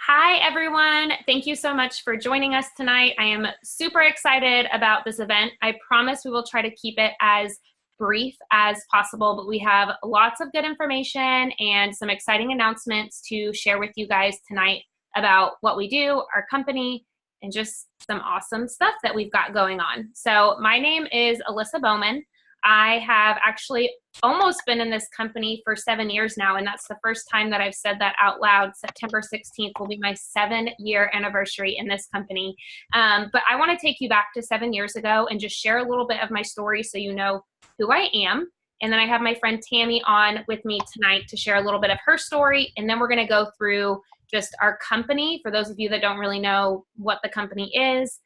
Hi, everyone. Thank you so much for joining us tonight. I am super excited about this event. I promise we will try to keep it as brief as possible, but we have lots of good information and some exciting announcements to share with you guys tonight about what we do, our company, and just some awesome stuff that we've got going on. So my name is Elissa Bowman. I have actually almost been in this company for 7 years now, and that's the first time that I've said that out loud. September 16th will be my 7-year anniversary in this company. But I want to take you back to 7 years ago and just share a little bit of my story so you know who I am. And then I have my friend Tammy on with me tonight to share a little bit of her story, and then we're going to go through just our company for those of you that don't really know what the company is,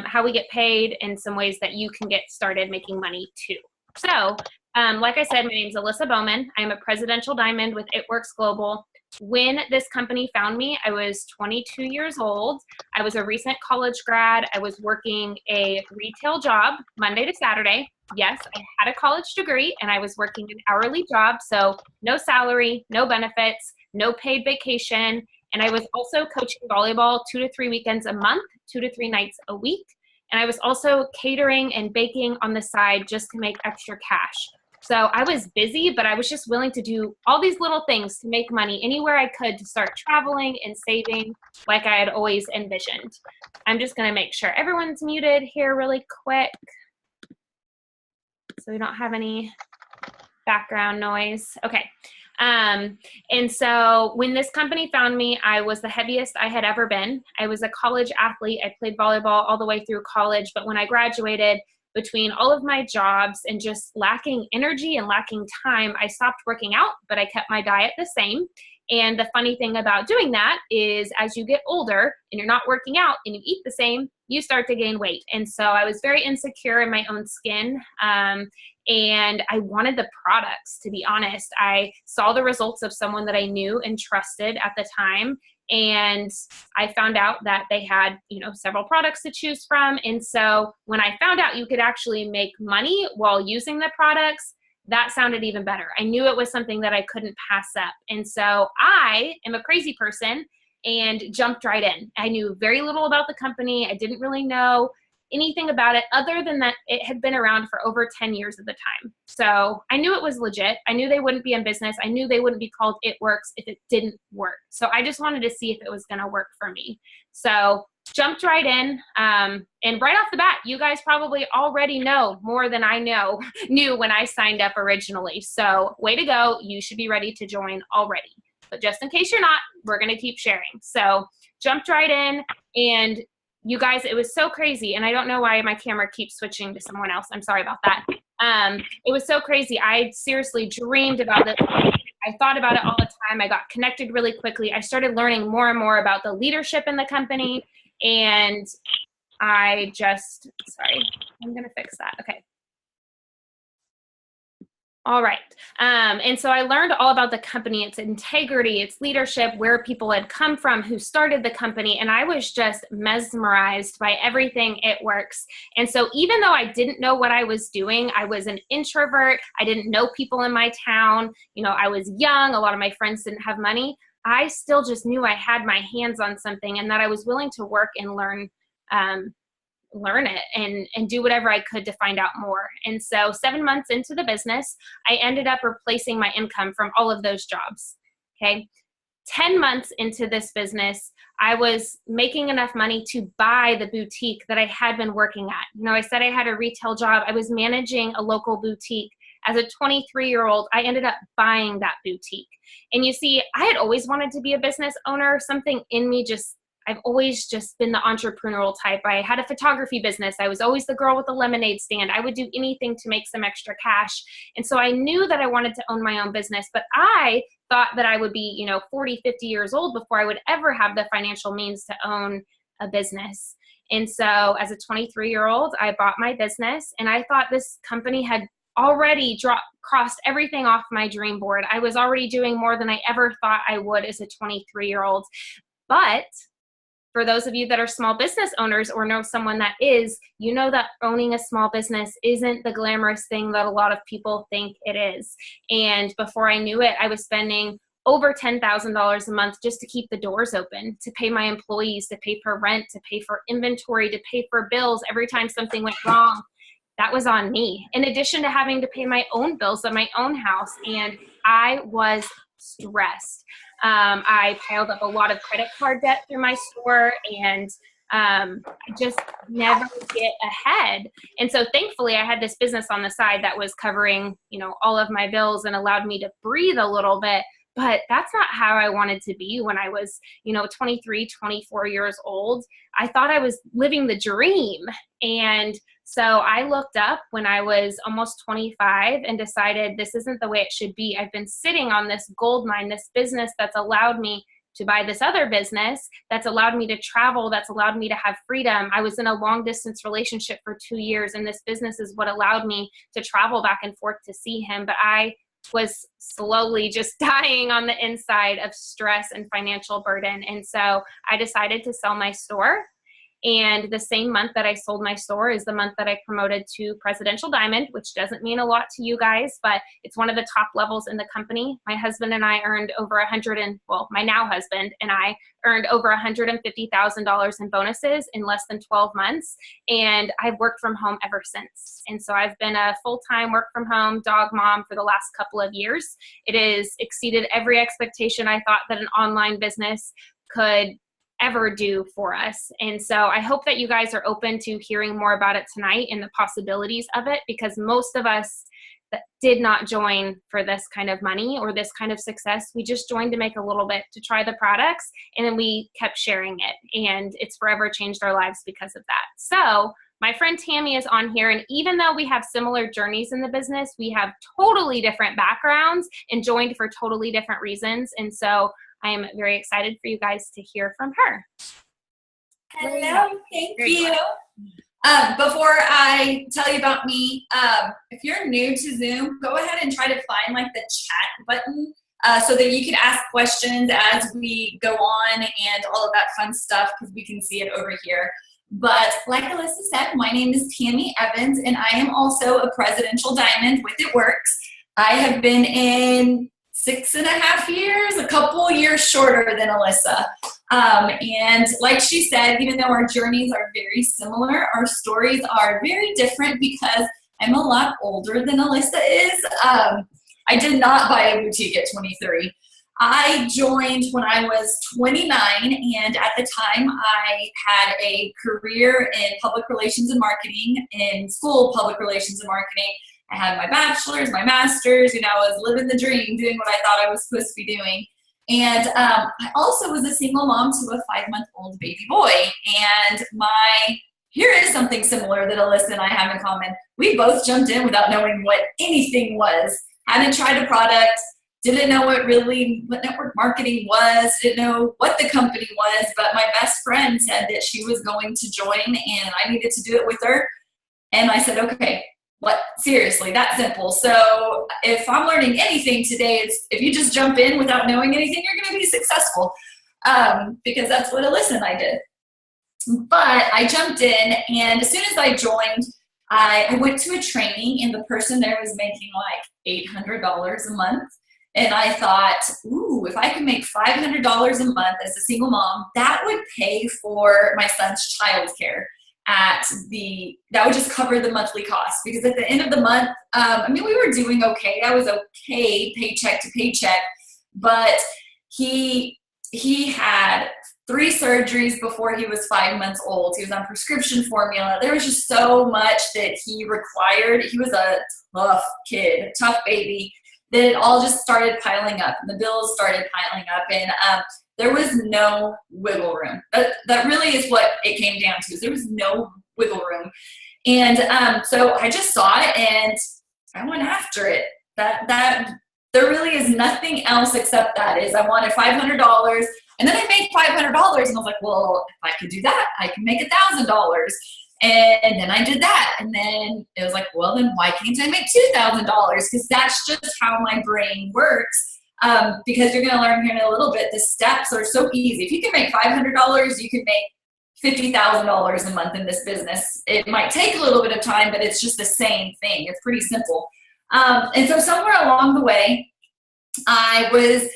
how we get paid, and some ways that you can get started making money too. So, like I said, my name is Elissa Bowman. I'm a presidential diamond with It Works Global. When this company found me, I was 22 years old. I was a recent college grad. I was working a retail job Monday to Saturday. Yes, I had a college degree and I was working an hourly job, so no salary, no benefits, no paid vacation. And I was also coaching volleyball 2 to 3 weekends a month, 2 to 3 nights a week. And I was also catering and baking on the side just to make extra cash. So I was busy, but I was just willing to do all these little things to make money anywhere I could to start traveling and saving like I had always envisioned. I'm just going to make sure everyone's muted here really quick so we don't have any background noise. Okay. And so when this company found me, I was the heaviest I had ever been. I was a college athlete. I played volleyball all the way through college. But when I graduated, between all of my jobs and just lacking energy and lacking time, I stopped working out, but I kept my diet the same. And the funny thing about doing that is as you get older and you're not working out and you eat the same, you start to gain weight. And so I was very insecure in my own skin. And I wanted the products, to be honest. I saw the results of someone that I knew and trusted at the time. And I found out that they had, several products to choose from. And so when I found out you could actually make money while using the products, that sounded even better. I knew it was something that I couldn't pass up. And so I am a crazy person and jumped right in. I knew very little about the company. I didn't really know anything about it other than that it had been around for over 10 years at the time. So I knew it was legit. I knew they wouldn't be in business. I knew they wouldn't be called It Works if it didn't work. So I just wanted to see if it was going to work for me. So jumped right in. And right off the bat, you guys probably already know more than I knew when I signed up originally. So way to go. You should be ready to join already. But just in case you're not, we're going to keep sharing. So jumped right in, and you guys, it was so crazy. And I don't know why my camera keeps switching to someone else. I'm sorry about that. It was so crazy. I seriously dreamed about this. I thought about it all the time. I got connected really quickly. I started learning more and more about the leadership in the company. And I'm going to fix that. Okay. All right. And so I learned all about the company, its integrity, its leadership, where people had come from, who started the company. And I was just mesmerized by everything It Works. And so even though I didn't know what I was doing, I was an introvert. I didn't know people in my town. I was young. A lot of my friends didn't have money. I still just knew I had my hands on something and that I was willing to work and learn it and do whatever I could to find out more. And so 7 months into the business, I ended up replacing my income from all of those jobs. Okay. 10 months into this business, I was making enough money to buy the boutique that I had been working at. I said I had a retail job. I was managing a local boutique. As a 23-year-old, I ended up buying that boutique. And you see, I had always wanted to be a business owner. Something in me I've always just been the entrepreneurial type. I had a photography business. I was always the girl with the lemonade stand. I would do anything to make some extra cash. And so I knew that I wanted to own my own business, but I thought that I would be, 40, 50 years old before I would ever have the financial means to own a business. And so as a 23-year-old, I bought my business, and I thought this company had already crossed everything off my dream board. I was already doing more than I ever thought I would as a 23-year-old. But for those of you that are small business owners or know someone that is, you know that owning a small business isn't the glamorous thing that a lot of people think it is. And before I knew it, I was spending over $10,000 a month just to keep the doors open, to pay my employees, to pay for rent, to pay for inventory, to pay for bills every time something went wrong. That was on me, in addition to having to pay my own bills at my own house. And I was stressed. I piled up a lot of credit card debt through my store, and I just never get ahead. And so thankfully I had this business on the side that was covering, all of my bills and allowed me to breathe a little bit. But that's not how I wanted to be when I was, 23, 24 years old. I thought I was living the dream. And so I looked up when I was almost 25 and decided this isn't the way it should be. I've been sitting on this gold mine, this business that's allowed me to buy this other business, that's allowed me to travel, that's allowed me to have freedom. I was in a long distance relationship for 2 years, and this business is what allowed me to travel back and forth to see him. But I was slowly just dying on the inside of stress and financial burden. And so I decided to sell my store. And the same month that I sold my store is the month that I promoted to Presidential Diamond, which doesn't mean a lot to you guys, but it's one of the top levels in the company. My husband and I earned over my now husband and I earned over $150,000 in bonuses in less than 12 months. And I've worked from home ever since. And so I've been a full-time work from home dog mom for the last couple of years. It has exceeded every expectation I thought that an online business could ever do for us. And so I hope that you guys are open to hearing more about it tonight and the possibilities of it, because most of us that did not join for this kind of money or this kind of success. We just joined to make a little bit, to try the products, and then we kept sharing it, and it's forever changed our lives because of that. So my friend Tammy is on here, and even though we have similar journeys in the business, we have totally different backgrounds and joined for totally different reasons. And so I am very excited for you guys to hear from her. Hello, thank you. Before I tell you about me, if you're new to Zoom, go ahead and try to find the chat button so that you can ask questions as we go on and all of that fun stuff, because we can see it over here. But like Elissa said, my name is Tammy Evans, and I am also a Presidential Diamond with It Works. I have been in 6.5 years, a couple years shorter than Elissa. And like she said, even though our journeys are very similar, our stories are very different because I'm a lot older than Elissa is. I did not buy a boutique at 23. I joined when I was 29, and at the time I had a career in public relations and marketing, in school public relations and marketing. I had my bachelor's, my master's, I was living the dream, doing what I thought I was supposed to be doing. And I also was a single mom to a 5-month-old baby boy. And here is something similar that Elissa and I have in common. We both jumped in without knowing what anything was. Hadn't tried a product, didn't know what network marketing was, didn't know what the company was, but my best friend said that she was going to join and I needed to do it with her. And I said, okay. Seriously, that simple. So if I'm learning anything today, it's if you just jump in without knowing anything, you're going to be successful, because that's what Elissa and I did. But I jumped in, and as soon as I joined, I went to a training, and the person there was making $800 a month. And I thought, ooh, if I could make $500 a month as a single mom, that would pay for my son's childcare. That would just cover the monthly costs, because at the end of the month, we were doing okay. I was okay paycheck to paycheck, but he had 3 surgeries before he was 5 months old. He was on prescription formula. There was just so much that he required. He was a tough kid, tough baby, that it all just started piling up, and the bills started piling up, and there was no wiggle room. That really is what it came down to. Is there was no wiggle room. And so I just saw it and I went after it. There really is nothing else except that. I wanted $500, and then I made $500, and I was like, well, if I could do that, I can make $1,000. And then I did that, and then it was like, well, then why can't I make $2,000? Because that's just how my brain works. Because you're going to learn here in a little bit, the steps are so easy. If you can make $500, you can make $50,000 a month in this business. It might take a little bit of time, but it's just the same thing. It's pretty simple. And so somewhere along the way, I was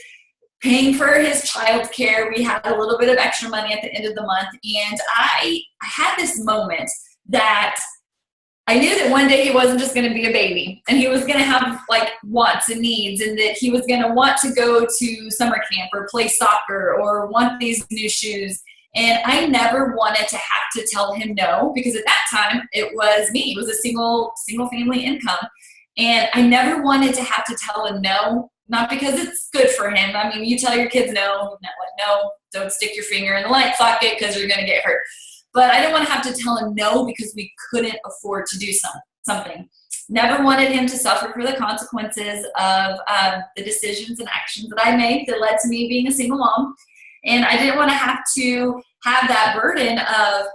paying for his childcare. We had a little bit of extra money at the end of the month. And I had this moment that I knew that one day he wasn't just going to be a baby, and he was going to have like wants and needs, and that he was going to want to go to summer camp or play soccer or want these new shoes. And I never wanted to have to tell him no, because at that time it was me. It was a single family income. And I never wanted to have to tell him no, not because it's good for him. I mean, you tell your kids no, don't stick your finger in the light socket because you're going to get hurt. But I didn't want to have to tell him no because we couldn't afford to do something. Never wanted him to suffer for the consequences of the decisions and actions that I made that led to me being a single mom. And I didn't want to have that burden of,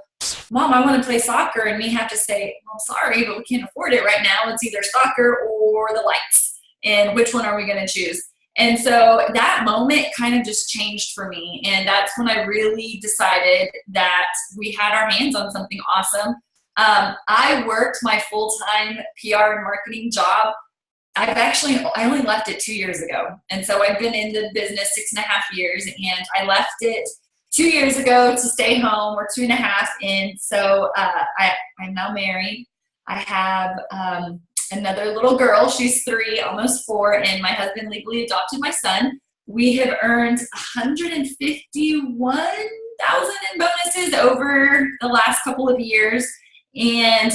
Mom, I want to play soccer, and me have to say, well, I'm sorry, but we can't afford it right now. It's either soccer or the lights. And which one are we going to choose? And so that moment kind of just changed for me. And that's when I really decided that we had our hands on something awesome. I worked my full-time PR and marketing job. I only left it 2 years ago. And so I've been in the business 6.5 years, and I left it 2 years ago to stay home, or 2.5. And so I'm now married. I have another little girl. She's 3, almost 4, and my husband legally adopted my son. We have earned $151,000 in bonuses over the last couple of years, and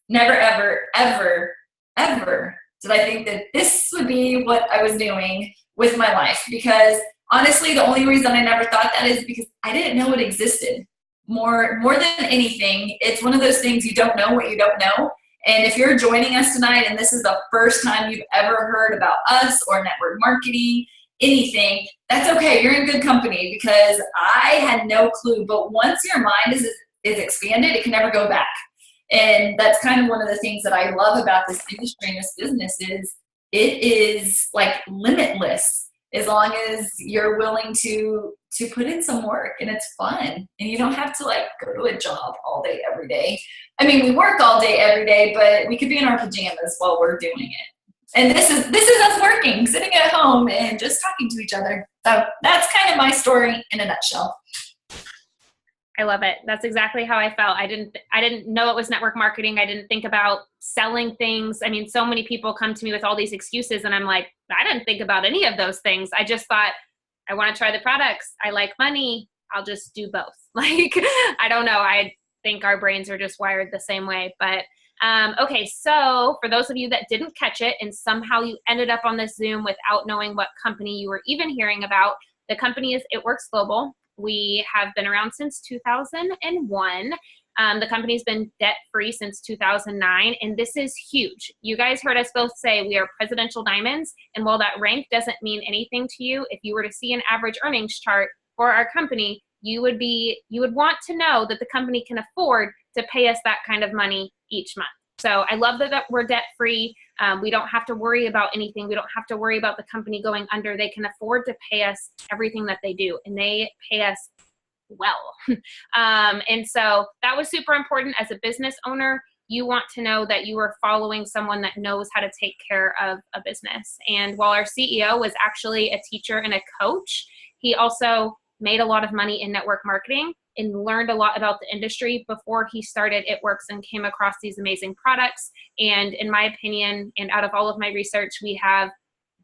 never, ever, ever, ever did I think that this would be what I was doing with my life. Because honestly, the only reason I never thought that is because I didn't know it existed. More than anything, it's one of those things, you don't know what you don't know. And if you're joining us tonight and this is the first time you've ever heard about us or network marketing, anything, that's okay. You're in good company, because I had no clue. But once your mind is expanded, it can never go back. And that's kind of one of the things that I love about this industry and this business is it is like limitless, as long as you're willing to put in some work, and it's fun, and you don't have to like go to a job all day every day. I mean, we work all day every day, but we could be in our pajamas while we're doing it. And this is us working, sitting at home and just talking to each other. So that's kind of my story in a nutshell. I love it. That's exactly how I felt. I didn't know it was network marketing. I didn't think about selling things. I mean, so many people come to me with all these excuses, and I'm like, I didn't think about any of those things. I just thought, I want to try the products. I like money. I'll just do both. Like, I don't know. I think our brains are just wired the same way. But okay, so for those of you that didn't catch it and somehow you ended up on this Zoom without knowing what company you were even hearing about, the company is It Works Global. We have been around since 2001. The company's been debt-free since 2009, and this is huge. You guys heard us both say we are presidential diamonds, and while that rank doesn't mean anything to you, if you were to see an average earnings chart for our company, you would want to know that the company can afford to pay us that kind of money each month. So I love that we're debt-free. We don't have to worry about anything. We don't have to worry about the company going under. They can afford to pay us everything that they do, and they pay us well. And so that was super important. As a business owner, you want to know that you are following someone that knows how to take care of a business. And while our CEO was actually a teacher and a coach, he also made a lot of money in network marketing and learned a lot about the industry before he started It Works and came across these amazing products. And in my opinion, and out of all of my research, we have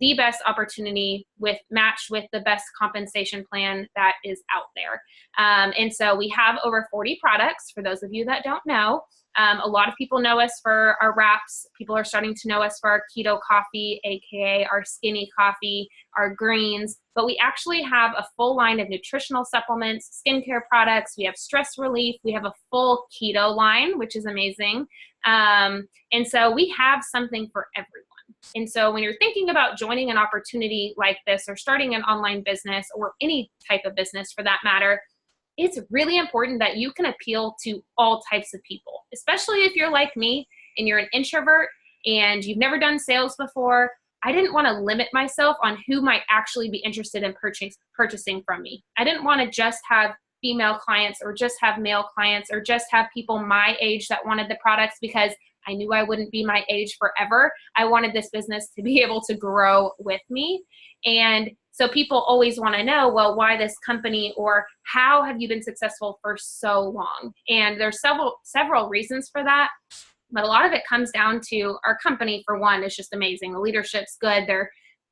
the best opportunity matched with the best compensation plan that is out there. And so we have over 40 products. For those of you that don't know, a lot of people know us for our wraps. People are starting to know us for our keto coffee, AKA our skinny coffee, our greens, but we actually have a full line of nutritional supplements, skincare products. We have stress relief. We have a full keto line, which is amazing. And so we have something for everyone. And so when you're thinking about joining an opportunity like this, or starting an online business, or any type of business for that matter, it's really important that you can appeal to all types of people, especially if you're like me and you're an introvert and you've never done sales before. I didn't want to limit myself on who might actually be interested in purchasing from me. I didn't want to just have female clients, or just have male clients, or just have people my age that wanted the products, because I knew I wouldn't be my age forever. I wanted this business to be able to grow with me. And so people always want to know, well, why this company, or how have you been successful for so long? And there's several reasons for that. But a lot of it comes down to our company, for one, is just amazing. The leadership's good. They're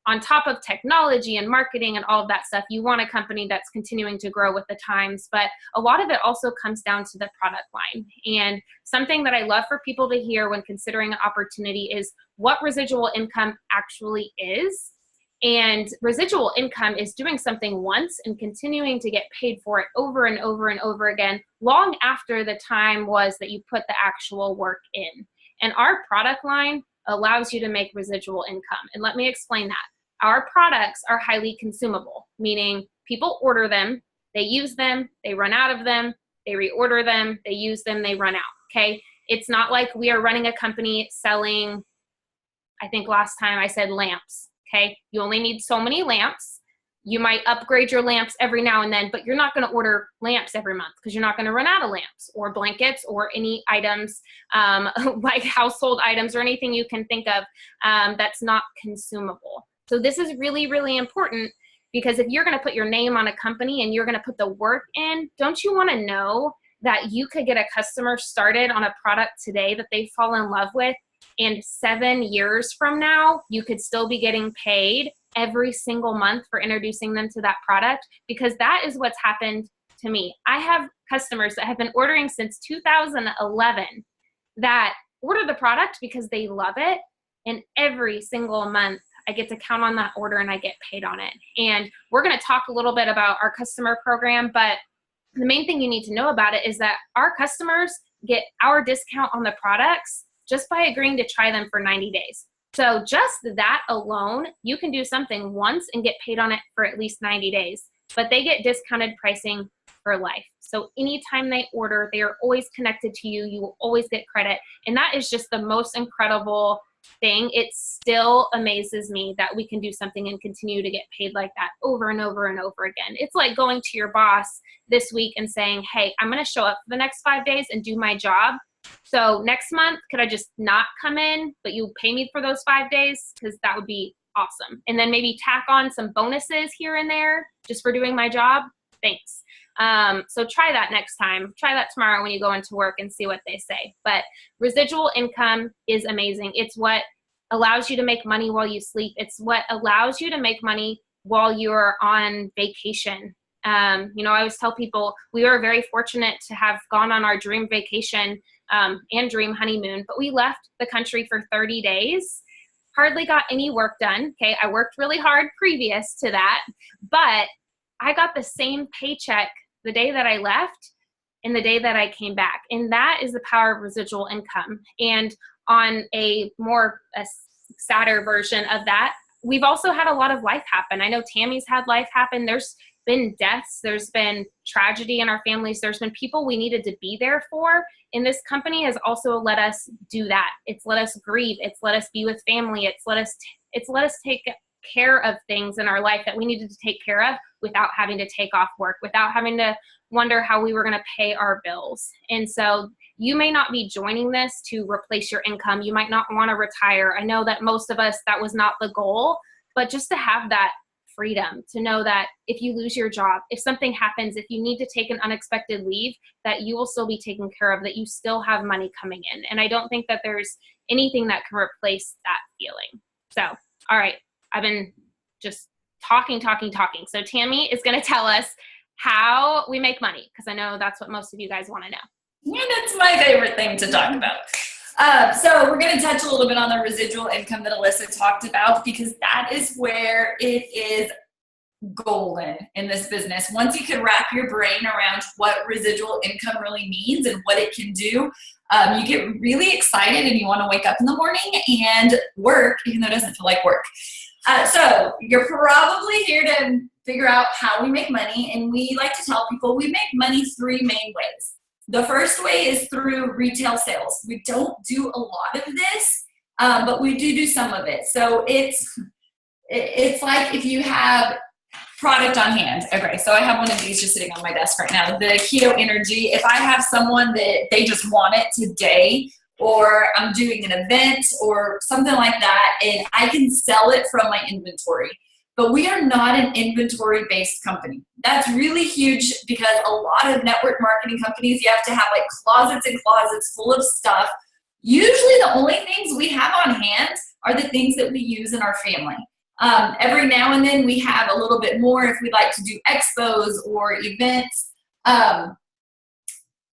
on top of technology and marketing and all of that stuff. You want a company that's continuing to grow with the times. But a lot of it also comes down to the product line. And something that I love for people to hear when considering an opportunity is what residual income actually is. And residual income is doing something once and continuing to get paid for it over and over and over again, long after the time was that you put the actual work in. And our product line allows you to make residual income. And let me explain that. Our products are highly consumable, meaning people order them, they use them, they run out of them, they reorder them, they use them, they run out, okay? It's not like we are running a company selling, I think last time I said lamps. Okay, you only need so many lamps. You might upgrade your lamps every now and then, but you're not going to order lamps every month because you're not going to run out of lamps or blankets or any items like household items or anything you can think of that's not consumable. So this is really, really important, because if you're going to put your name on a company and you're going to put the work in, don't you want to know that you could get a customer started on a product today that they fall in love with, and 7 years from now, you could still be getting paid every single month for introducing them to that product? Because that is what's happened to me. I have customers that have been ordering since 2011 that order the product because they love it. And every single month, I get to count on that order and I get paid on it. And we're going to talk a little bit about our customer program, but the main thing you need to know about it is that our customers get our discount on the products just by agreeing to try them for 90 days. So just that alone, you can do something once and get paid on it for at least 90 days, but they get discounted pricing for life. So anytime they order, they are always connected to you. You will always get credit. And that is just the most incredible thing. It still amazes me that we can do something and continue to get paid like that over and over and over again. It's like going to your boss this week and saying, hey, I'm going to show up for the next 5 days and do my job. So next month, could I just not come in, but you pay me for those 5 days? Because that would be awesome. And then maybe tack on some bonuses here and there just for doing my job. Thanks. So try that next time. Try that tomorrow when you go into work and see what they say. But residual income is amazing. It's what allows you to make money while you sleep. It's what allows you to make money while you're on vacation. I always tell people we were very fortunate to have gone on our dream vacation and dream honeymoon, but we left the country for 30 days, hardly got any work done. Okay, I worked really hard previous to that, but I got the same paycheck the day that I left and the day that I came back. And that is the power of residual income. And on a sadder version of that, we've also had a lot of life happen. I know Tammy's had life happen. There's been deaths. There's been tragedy in our families. There's been people we needed to be there for. And this company has also let us do that. It's let us grieve. It's let us be with family. It's let us take care of things in our life that we needed to take care of without having to take off work, without having to wonder how we were going to pay our bills. And so you may not be joining this to replace your income. You might not want to retire. I know that most of us, that was not the goal, but just to have that freedom, to know that if you lose your job, if something happens, if you need to take an unexpected leave, that you will still be taken care of, that you still have money coming in. And I don't think that there's anything that can replace that feeling. So, all right, I've been just talking. So Tammy is going to tell us how we make money, because I know that's what most of you guys want to know. Yeah, that's my favorite thing to talk about. So we're going to touch a little bit on the residual income that Elissa talked about, because that is where it is golden in this business. Once you can wrap your brain around what residual income really means and what it can do, you get really excited and you want to wake up in the morning and work, even though it doesn't feel like work. So you're probably here to figure out how we make money, and we like to tell people we make money 3 main ways. The first way is through retail sales. We don't do a lot of this, but we do some of it. So it's like if you have product on hand. Okay, so I have one of these just sitting on my desk right now, the Keto Energy. If I have someone that they just want it today, or I'm doing an event or something like that, and I can sell it from my inventory. But we are not an inventory-based company. That's really huge because a lot of network marketing companies, you have to have like closets and closets full of stuff. Usually the only things we have on hand are the things that we use in our family. Every now and then we have a little bit more if we'd like to do expos or events.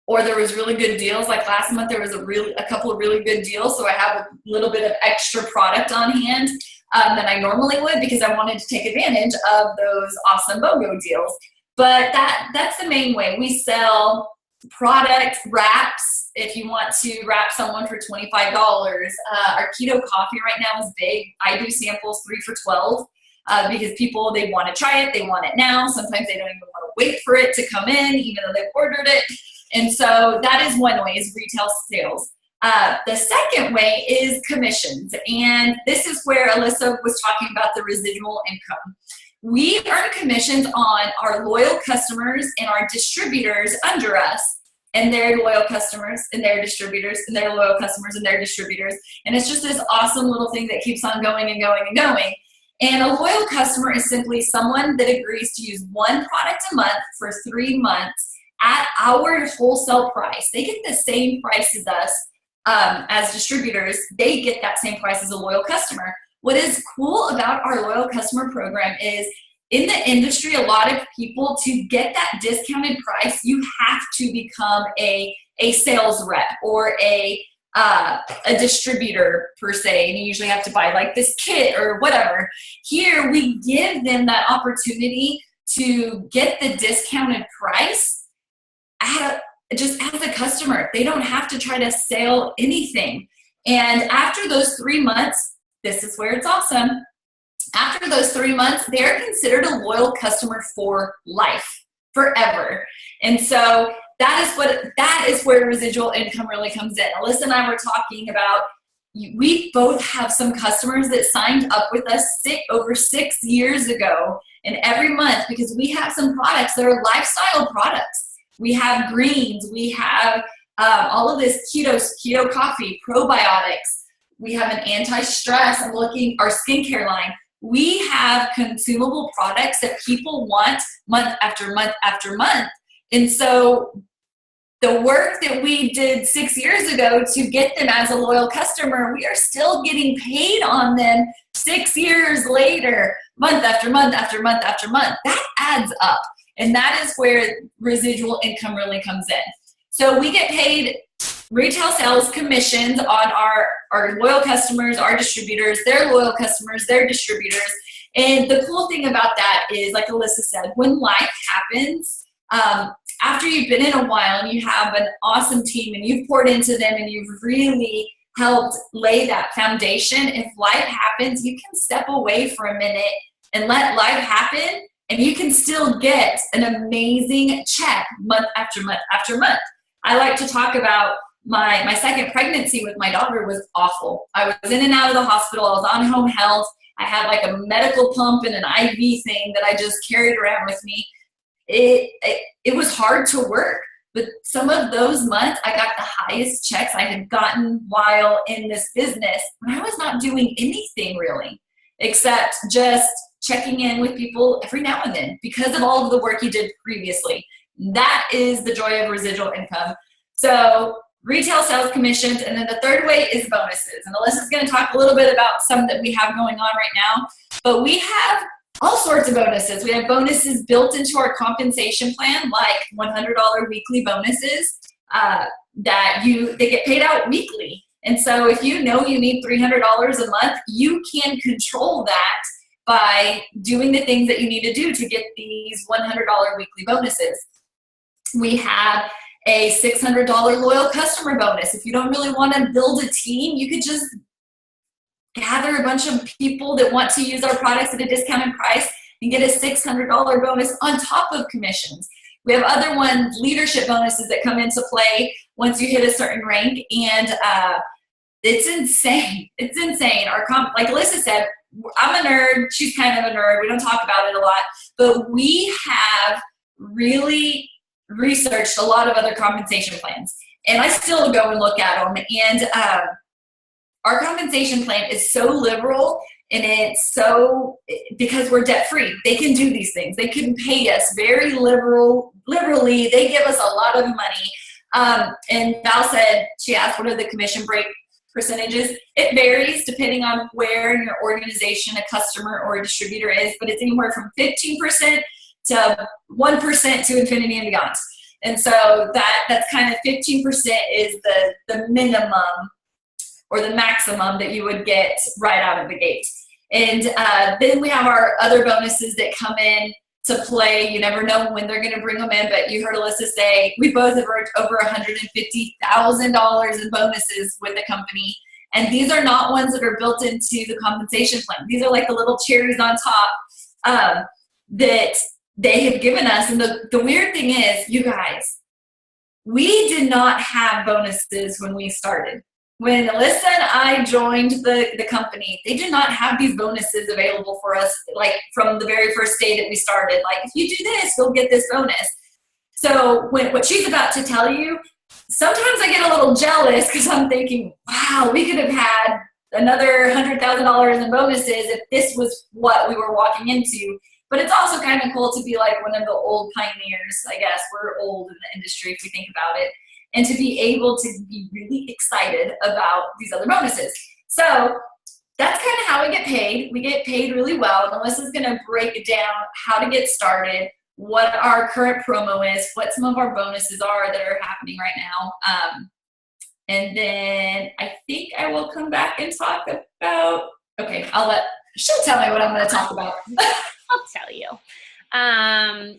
Or there was really good deals. Like last month, there was a couple of really good deals. So I have a little bit of extra product on hand than I normally would because I wanted to take advantage of those awesome BOGO deals. But that's the main way. We sell product wraps. If you want to wrap someone for $25, our keto coffee right now is big. I do samples 3 for $12 because people, they want to try it. They want it now. Sometimes they don't even want to wait for it to come in, even though they've ordered it. And so that is one way, is retail sales. The second way is commissions. And this is where Elissa was talking about the residual income. We earn commissions on our loyal customers and our distributors under us, and their loyal customers and their distributors and their loyal customers and their distributors. And it's just this awesome little thing that keeps on going and going and going. And a loyal customer is simply someone that agrees to use one product a month for 3 months at our wholesale price. They get the same price as us as distributors. They get that same price as a loyal customer. What is cool about our loyal customer program is in the industry, a lot of people, to get that discounted price, you have to become a sales rep or a distributor per se, and you usually have to buy like this kit or whatever. Here, we give them that opportunity to get the discounted price just as a customer. They don't have to try to sell anything. And after those 3 months, this is where it's awesome. After those 3 months, they're considered a loyal customer for life, forever. And so that is where residual income really comes in. Elissa and I were talking about, we both have some customers that signed up with us over 6 years ago, and every month, because we have some products that are lifestyle products. We have greens, we have all of this keto coffee, probiotics. We have an anti-stress. I'm looking, our skincare line. We have consumable products that people want month after month after month. And so the work that we did 6 years ago to get them as a loyal customer, we are still getting paid on them 6 years later, month after month after month after month. That adds up. And that is where residual income really comes in. So we get paid retail sales commissions on our loyal customers, our distributors, their loyal customers, their distributors. And the cool thing about that is, like Elissa said, when life happens, after you've been in a while and you have an awesome team and you've poured into them and you've really helped lay that foundation, if life happens, you can step away for a minute and let life happen, and you can still get an amazing check month after month after month. I like to talk about my second pregnancy with my daughter was awful. I was in and out of the hospital. I was on home health. I had like a medical pump and an IV thing that I just carried around with me. It was hard to work, but some of those months I got the highest checks I had gotten while in this business when I was not doing anything really, except just checking in with people every now and then because of all of the work you did previously. That is the joy of residual income. So retail sales commissions, and then the third way is bonuses. And Elissa's going to talk a little bit about some that we have going on right now, but we have all sorts of bonuses. We have bonuses built into our compensation plan, like $100 weekly bonuses they get paid out weekly. And so if you know you need $300 a month, you can control that by doing the things that you need to do to get these $100 weekly bonuses. We have a $600 loyal customer bonus. If you don't really want to build a team, you could just gather a bunch of people that want to use our products at a discounted price and get a $600 bonus on top of commissions. We have other ones, leadership bonuses, that come into play once you hit a certain rank, and it's insane. It's insane. Like Elissa said, I'm a nerd. She's kind of a nerd. We don't talk about it a lot, but we have really researched a lot of other compensation plans. and I still go and look at them. And our compensation plan is so liberal, and it's so, because we're debt free, they can do these things. They can pay us very liberally. They give us a lot of money. And Val said, she asked, what are the commission break percentages? It varies depending on where in your organization a customer or a distributor is, but it's anywhere from 15% to 1% to infinity and beyond. And so that's kind of 15% is the minimum or the maximum that you would get right out of the gate. And then we have our other bonuses that come in to play. You never know when they're going to bring them in, but you heard Elissa say we both have earned over $150,000 in bonuses with the company. And these are not ones that are built into the compensation plan. These are like the little cherries on top that they have given us. And the weird thing is, you guys, we did not have bonuses when we started. When Elissa and I joined the company, they did not have these bonuses available for us, like from the very first day that we started. Like, if you do this, you'll get this bonus. So what she's about to tell you, sometimes I get a little jealous because I'm thinking, wow, we could have had another $100,000 in bonuses if this was what we were walking into. But it's also kind of cool to be like one of the old pioneers, I guess. We're old in the industry if we think about it. And to be able to be really excited about these other bonuses. So that's kind of how we get paid. We get paid really well. And Elissa's going to break down how to get started, what our current promo is, what some of our bonuses are that are happening right now. And then I think I will come back and talk about, okay, she'll tell me what I'm going to talk about. I'll tell you.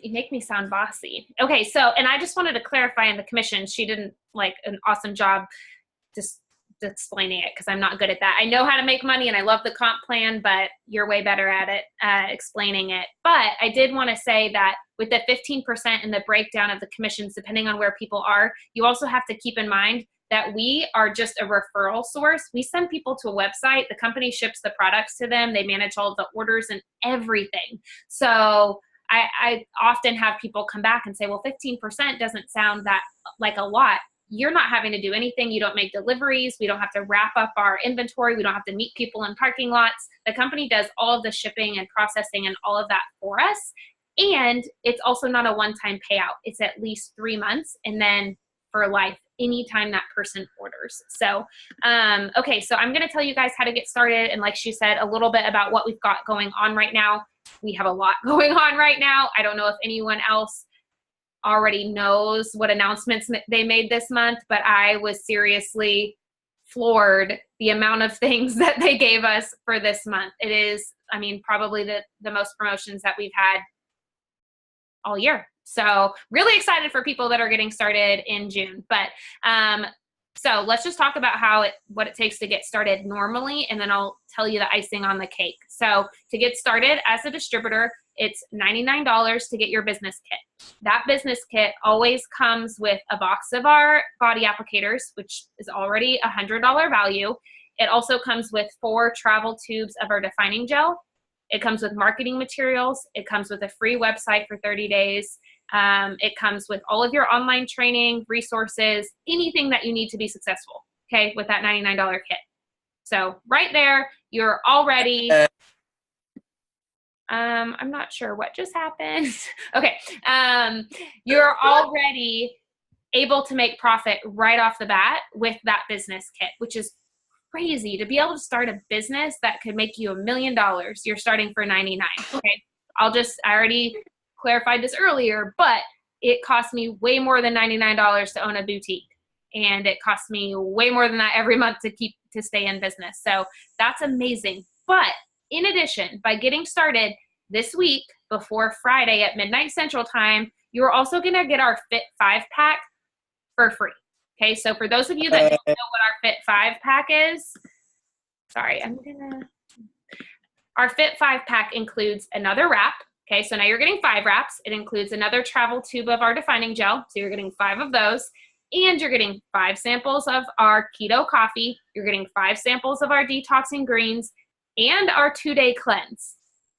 You make me sound bossy. Okay, so, and I just wanted to clarify in the commission, she didn't like an awesome job just explaining it because I'm not good at that. I know how to make money and I love the comp plan, but you're way better at it, explaining it. But I did want to say that with the 15% and the breakdown of the commissions, depending on where people are, you also have to keep in mind that we are just a referral source. We send people to a website, the company ships the products to them, they manage all of the orders and everything. So I often have people come back and say, well, 15% doesn't sound that like a lot. You're not having to do anything. You don't make deliveries. We don't have to wrap up our inventory. We don't have to meet people in parking lots. The company does all of the shipping and processing and all of that for us. And it's also not a one-time payout. It's at least 3 months and then for life, anytime that person orders. So, okay, so I'm going to tell you guys how to get started. And like she said, a little bit about what we've got going on right now. We have a lot going on right now. I don't know if anyone else already knows what announcements they made this month, but I was seriously floored the amount of things that they gave us for this month. It is, I mean, probably the most promotions that we've had all year. So really excited for people that are getting started in June. But so let's just talk about what it takes to get started normally, and then I'll tell you the icing on the cake. So to get started as a distributor, it's $99 to get your business kit. That business kit always comes with a box of our body applicators, which is already a $100 value. It also comes with 4 travel tubes of our defining gel. It comes with marketing materials. It comes with a free website for 30 days. It comes with all of your online training, resources, anything that you need to be successful, okay, with that $99 kit. So right there, you're already, I'm not sure what just happened. Okay, you're already able to make profit right off the bat with that business kit, which is crazy to be able to start a business that could make you $1 million. You're starting for $99. Okay, I already clarified this earlier, but it cost me way more than $99 to own a boutique, and it costs me way more than that every month to stay in business. So that's amazing. But in addition, by getting started this week before Friday at midnight Central Time, you're also going to get our Fit 5 pack for free. Okay, so for those of you that don't know what our Fit 5 pack is, sorry, our Fit 5 pack includes another wrap. Okay, so now you're getting 5 wraps. It includes another travel tube of our defining gel, so you're getting 5 of those. And you're getting 5 samples of our keto coffee. You're getting 5 samples of our detoxing greens and our 2-day cleanse.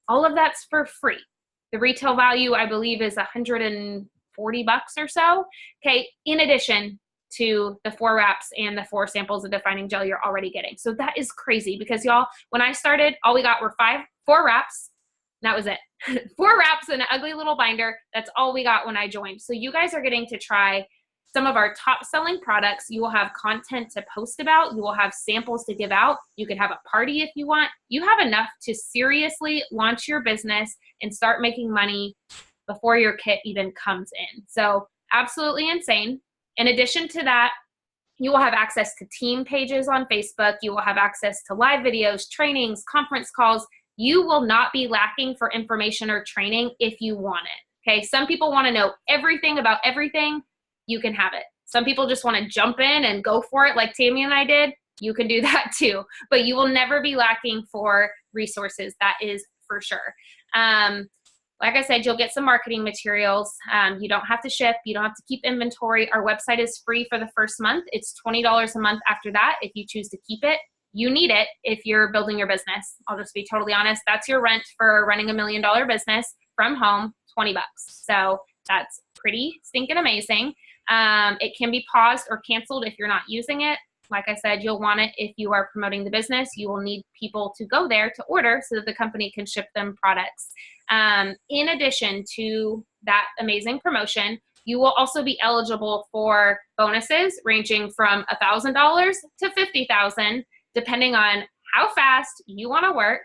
All of that's for free. The retail value, I believe, is $140 or so. Okay, in addition to the 4 wraps and the 4 samples of defining gel you're already getting. So that is crazy because y'all, when I started, all we got were 4 wraps. And that was it. 4 wraps and an ugly little binder. That's all we got when I joined. So you guys are getting to try some of our top selling products. You will have content to post about. You will have samples to give out. You can have a party if you want. You have enough to seriously launch your business and start making money before your kit even comes in. So absolutely insane. In addition to that, you will have access to team pages on Facebook. You will have access to live videos, trainings, conference calls. You will not be lacking for information or training if you want it. Okay, some people want to know everything about everything. You can have it. Some people just want to jump in and go for it like Tammy and I did. You can do that too. But you will never be lacking for resources. That is for sure. Like I said, you'll get some marketing materials. You don't have to ship. You don't have to keep inventory. Our website is free for the first month. It's $20 a month after that if you choose to keep it. You need it if you're building your business. I'll just be totally honest. That's your rent for running $1 million business from home, $20. So that's pretty stinking amazing. It can be paused or canceled if you're not using it. Like I said, you'll want it if you are promoting the business. You will need people to go there to order so that the company can ship them products. In addition to that amazing promotion, you will also be eligible for bonuses ranging from $1,000 to $50,000, depending on how fast you want to work,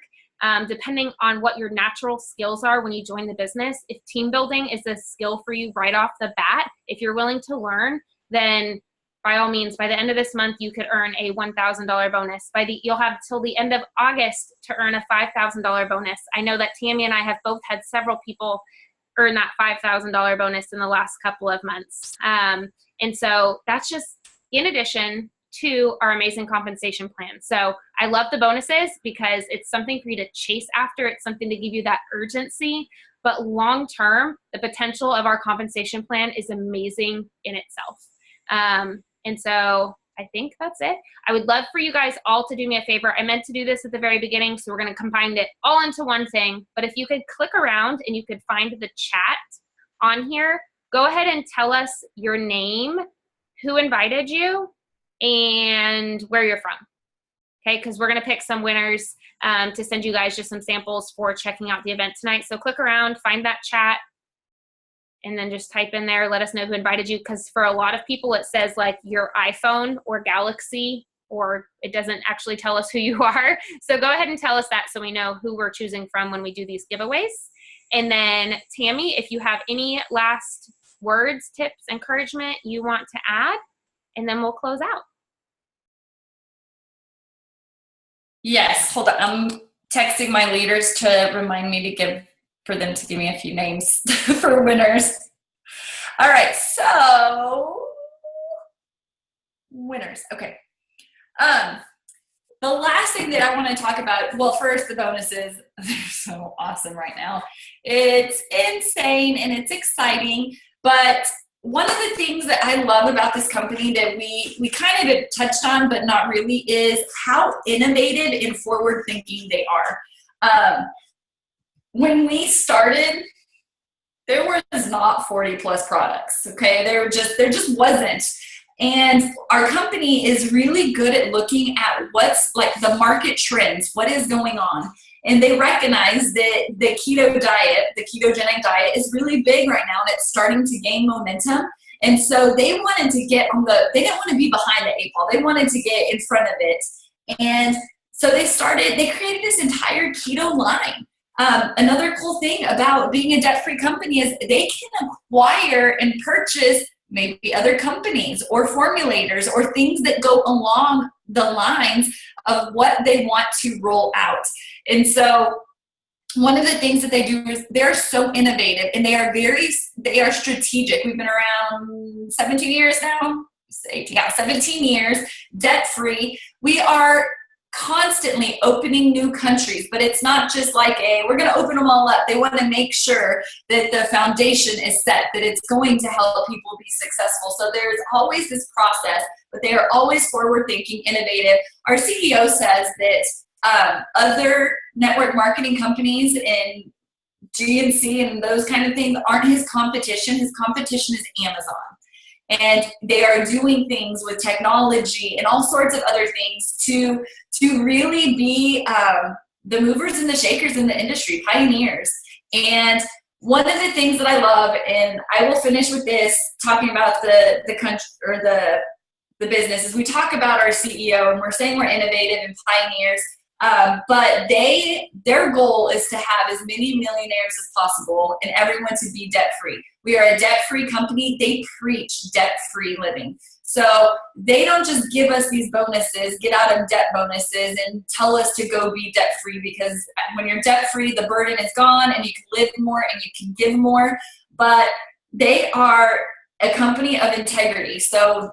depending on what your natural skills are when you join the business. If team building is a skill for you right off the bat, if you're willing to learn, then by all means, by the end of this month, you could earn a $1,000 bonus. You'll have till the end of August to earn a $5,000 bonus. I know that Tammy and I have both had several people earn that $5,000 bonus in the last couple of months. And so that's just in addition to our amazing compensation plan. So I love the bonuses because it's something for you to chase after. It's something to give you that urgency. But long term, the potential of our compensation plan is amazing in itself. And so I think that's it. I would love for you guys all to do me a favor. I meant to do this at the very beginning, so we're going to combine it all into one thing. But if you could click around and you could find the chat on here, go ahead and tell us your name, who invited you, and where you're from. Okay, because we're going to pick some winners to send you guys just some samples for checking out the event tonight. So click around, find that chat, and then just type in there, let us know who invited you, because for a lot of people it says like your iPhone or Galaxy, or it doesn't actually tell us who you are. So go ahead and tell us that so we know who we're choosing from when we do these giveaways. And then Tammy, if you have any last words, tips, encouragement you want to add, and then we'll close out. Yes, hold on. I'm texting my leaders to remind me for them to give me a few names for winners. All right, so winners. Okay. The last thing that I want to talk about, well, first, the bonuses. They're so awesome right now. It's insane and it's exciting, but one of the things that I love about this company that we kind of touched on, but not really, is how innovative and forward-thinking they are. When we started, there was not 40 plus products, okay? There just wasn't. And our company is really good at looking at what's like the market trends, what is going on. And they recognize that the keto diet, the ketogenic diet, is really big right now, and it's starting to gain momentum. And so they wanted to get they didn't want to be behind the 8 ball. They wanted to get in front of it. And so they created this entire keto line. Another cool thing about being a debt-free company is they can acquire and purchase maybe other companies or formulators or things that go along the lines of what they want to roll out. And so one of the things that they do is they're so innovative, and they are strategic. We've been around 17 years now. 17 years, debt-free. We are constantly opening new countries, but it's not just like we're going to open them all up. They want to make sure that the foundation is set, that it's going to help people be successful. So there's always this process, but they are always forward-thinking, innovative. Our CEO says that other network marketing companies and GNC and those kind of things aren't his competition. His competition is Amazon. And they are doing things with technology and all sorts of other things to really be the movers and the shakers in the industry, pioneers. And one of the things that I love, and I will finish with this, talking about the country or the business, is we talk about our CEO and we're saying we're innovative and pioneers, but their goal is to have as many millionaires as possible and everyone to be debt-free. We are a debt-free company. They preach debt-free living. So they don't just give us these bonuses, get out of debt bonuses, and tell us to go be debt-free, because when you're debt-free, the burden is gone and you can live more and you can give more. But they are a company of integrity. So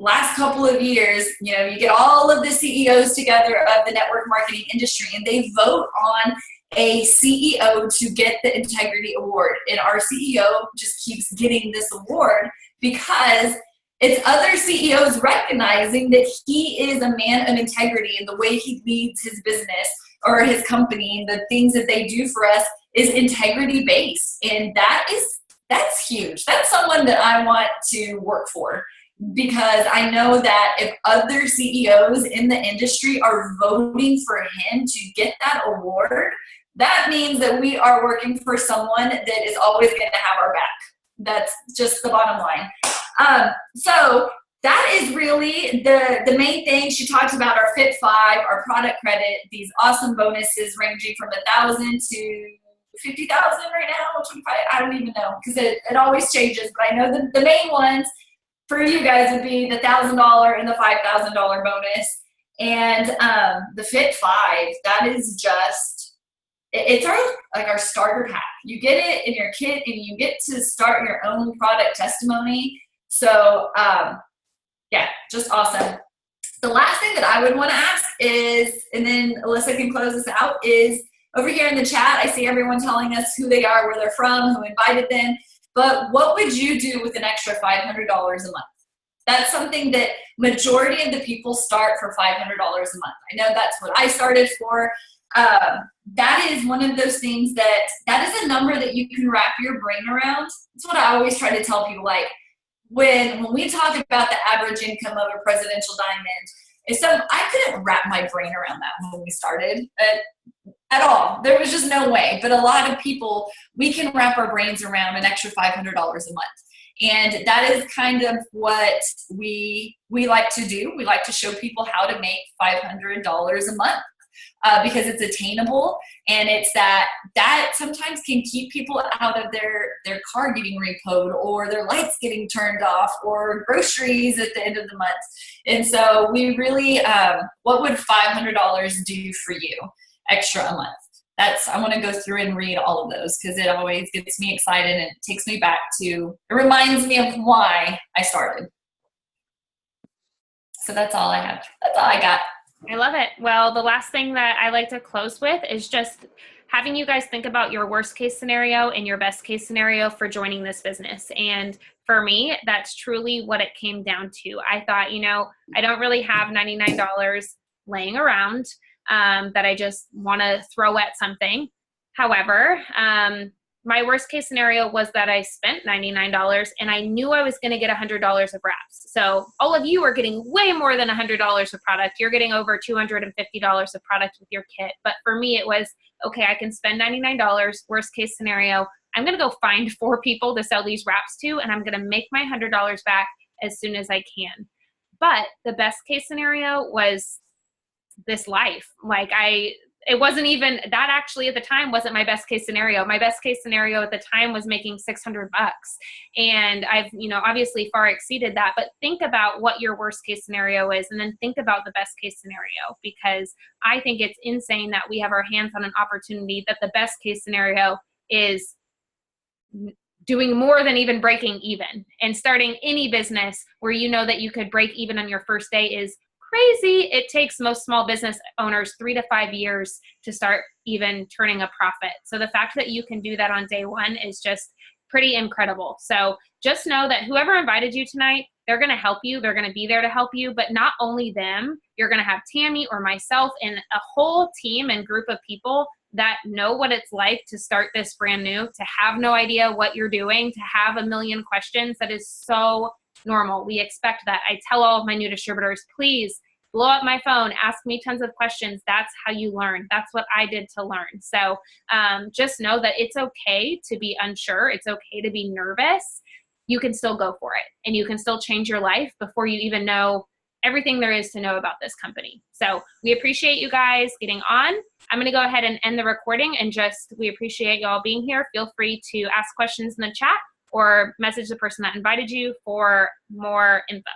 last couple of years, you get all of the CEOs together of the network marketing industry, and they vote on a CEO to get the integrity award. And our CEO just keeps getting this award because it's other CEOs recognizing that he is a man of integrity, and the way he leads his business or his company, the things that they do for us is integrity based. And that's huge. That's someone that I want to work for, because I know that if other CEOs in the industry are voting for him to get that award, that means that we are working for someone that is always going to have our back. That's just the bottom line. So that is really the main thing. She talks about our Fit 5, our product credit, these awesome bonuses ranging from 1,000 to 50,000 right now, 25. I don't even know, because it always changes. But I know the main ones for you guys would be the $1,000 and the $5,000 bonus. And the Fit 5, that is just, it's our starter pack. You get it in your kit and you get to start your own product testimony. So yeah, just awesome. The last thing that I would want to ask is, and then Elissa can close this out, is over here in the chat, I see everyone telling us who they are, where they're from, who invited them. But what would you do with an extra $500 a month? That's something that majority of the people start for $500 a month. I know that's what I started for. That is one of those things that is a number that you can wrap your brain around. That's what I always try to tell people. Like when we talk about the average income of a presidential diamond, I couldn't wrap my brain around that when we started at all. There was just no way. But a lot of people, we can wrap our brains around an extra $500 a month. And that is kind of what we like to do. We like to show people how to make $500 a month because it's attainable, and it's that sometimes can keep people out of their car getting repoed, or their lights getting turned off, or groceries at the end of the month. And so we really, what would $500 do for you extra a month? I want to go through and read all of those, because it always gets me excited and it takes me back to, it reminds me of why I started. So that's all I have. That's all I got. I love it. Well, the last thing that I like to close with is just having you guys think about your worst case scenario and your best case scenario for joining this business. And for me, that's truly what it came down to. I thought, I don't really have $99 laying around that I just want to throw at something. However, my worst case scenario was that I spent $99 and I knew I was going to get $100 of wraps. So all of you are getting way more than $100 of product. You're getting over $250 of product with your kit. But for me, it was, okay, I can spend $99, worst case scenario. I'm going to go find 4 people to sell these wraps to, and I'm going to make my $100 back as soon as I can. But the best case scenario was this life. It wasn't even that, actually at the time wasn't my best case scenario. My best case scenario at the time was making $600. And I've, obviously far exceeded that, but think about what your worst case scenario is, and then think about the best case scenario, because I think it's insane that we have our hands on an opportunity that the best case scenario is doing more than even breaking even. And starting any business where you know that you could break even on your first day is crazy. It takes most small business owners 3 to 5 years to start even turning a profit. So the fact that you can do that on day one is just pretty incredible. So just know that whoever invited you tonight, they're going to help you. They're going to be there to help you. But not only them, you're going to have Tammy or myself and a whole team and group of people that know what it's like to start this brand new, to have no idea what you're doing, to have a million questions. That is so normal. We expect that. I tell all of my new distributors, please blow up my phone, ask me tons of questions. That's how you learn. That's what I did to learn. So just know that it's okay to be unsure. It's okay to be nervous. You can still go for it, and you can still change your life before you even know everything there is to know about this company. So we appreciate you guys getting on. I'm going to go ahead and end the recording, and we appreciate y'all being here. Feel free to ask questions in the chat or message the person that invited you for more info.